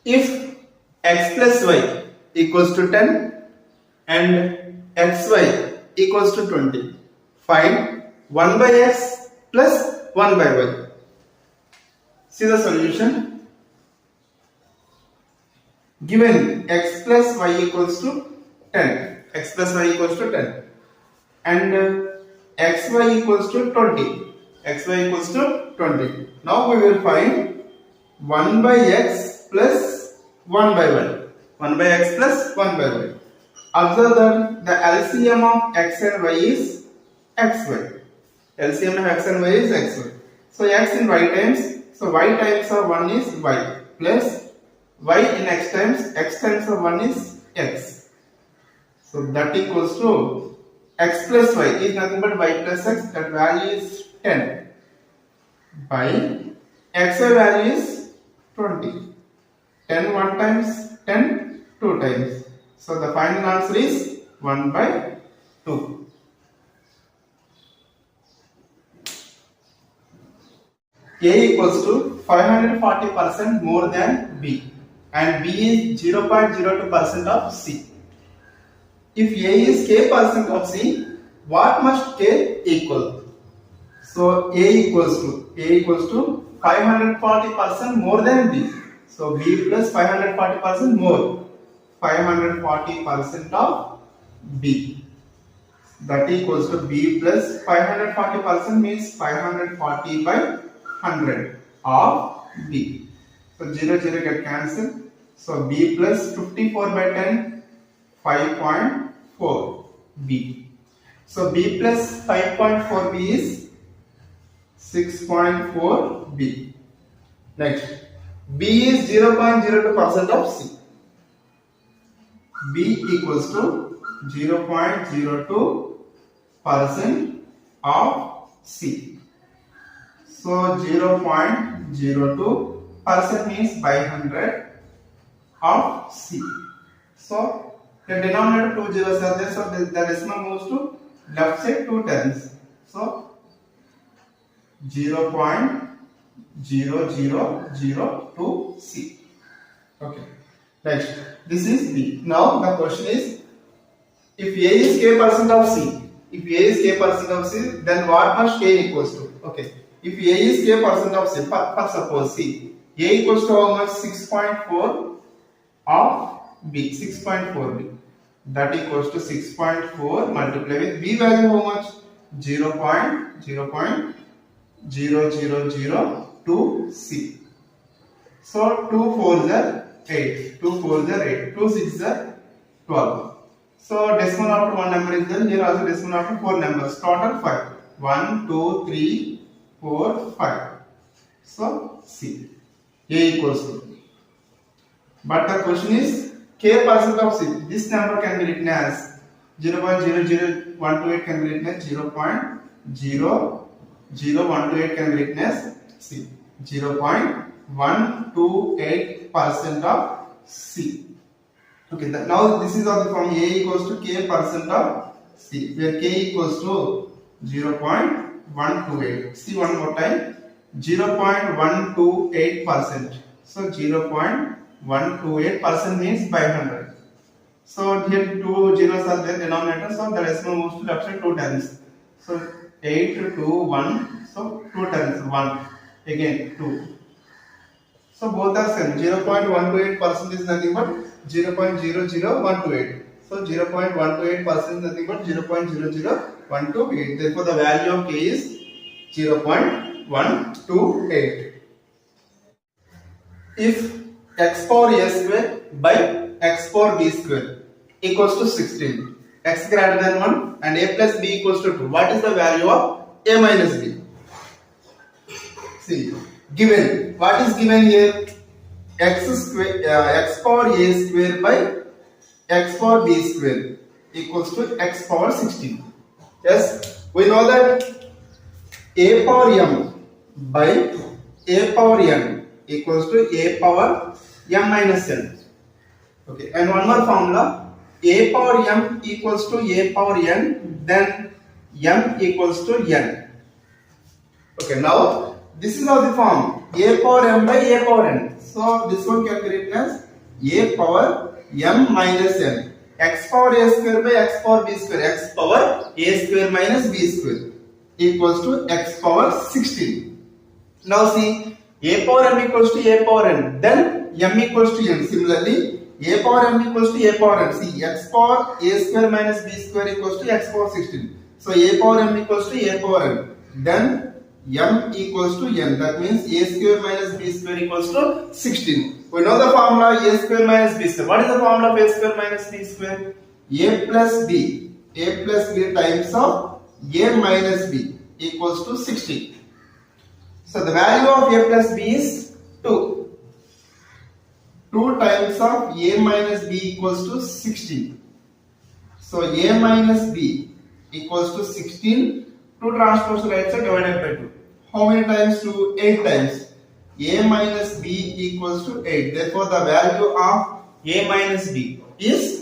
If x plus y equals to 10 and xy equals to 20, find 1 by x plus 1 by y. See the solution. Given x plus y equals to 10, x plus y equals to 10 and xy equals to 20, xy equals to 20. Now we will find 1 by x plus 1 by y. 1 by x plus 1 by y. Observe that the LCM of x and y is xy. LCM of x and y is xy. So x in y times, so y times of 1 is y plus y in x times of 1 is x. So that equals to x plus y is nothing but y plus x, that value is 10 by xy value is 20. 10 1 times, 10 2 times. So the final answer is 1 by 2. A equals to 540% more than B and B is 0.02% of C. If A is k% of C, what must K equal? So A equals to 540% more than B. So B plus 540% more. 540% of B. That equals to B plus 540% means 540 by 100 of B. So 0 0 get cancelled. So B plus 54 by 10, 5.4 B. So B plus 5.4 B is 6.4 B. Next, B is 0.02% of C. B equals to 0.02% of C. So 0.02% means by 100 of C. So the denominator 2 zeros are there, so the decimal moves to left side 2 times. So 0.0002 C. Okay. Next, this is B. Now the question is, if A is k% of C, then what must K equals to? Okay. If A is k% of C, for suppose C, A equals to how much? 6.4 of B, 6.4 B. That equals to 6.4 multiplied with B value how much? 0.0002 C. So 2 4s are 8, 2 4s are 8, 2 6s are 12. So decimal after one number is there, here also decimal after 4 numbers, total 5. 1, 2, 3, 4, 5. So C. A equals to. But the question is, k% of C. This number can be written as 0.00128 can be written as 0.00128 can be written as C. 0.128% of C. Okay, now this is of the form A equals to k% of C, where k equals to 0.128. See one more time, 0.128%. So 0.128% means by 100. So here 2 zeros are there denominator, so the decimal moves to left side 2 times. So 8 2 1, so 2 times 1, again 2. So both are same. 0.128% is nothing but 0.00128. So 0.128% is nothing but 0.00128. Therefore the value of K is 0.128. If x power a square by x power b square equals to 16, x greater than 1 and a plus b equals to 2, what is the value of a minus b? See, given, what is given here? X power a square by x power b square equals to x power 16. Yes, we know that a power m by a power n equals to a power m minus n. Okay, and one more formula, a power m equals to a power n, then m equals to n. Okay, now this is of the form a power m by a power n. So this one can be written as a power m minus n. X power a square by x power b square. X power a square minus b square equals to x power 16. Now see, a power m equals to a power n. Then m equals to n. Similarly, a power m equals to a power n. See, x power a square minus b square equals to x power 16. So a power m equals to a power n. Then m equals to n. That means a square minus b square equals to 16. We know the formula a square minus b square. What is the formula of a square minus b square? A plus b. A plus b times of a minus b equals to 16. So the value of a plus b is 2. 2 times of a minus b equals to 16. So a minus b equals to 16. 2 transpose right side divided by 2. How many times? 2? 8 times. A minus b equals to 8. Therefore the value of a minus b is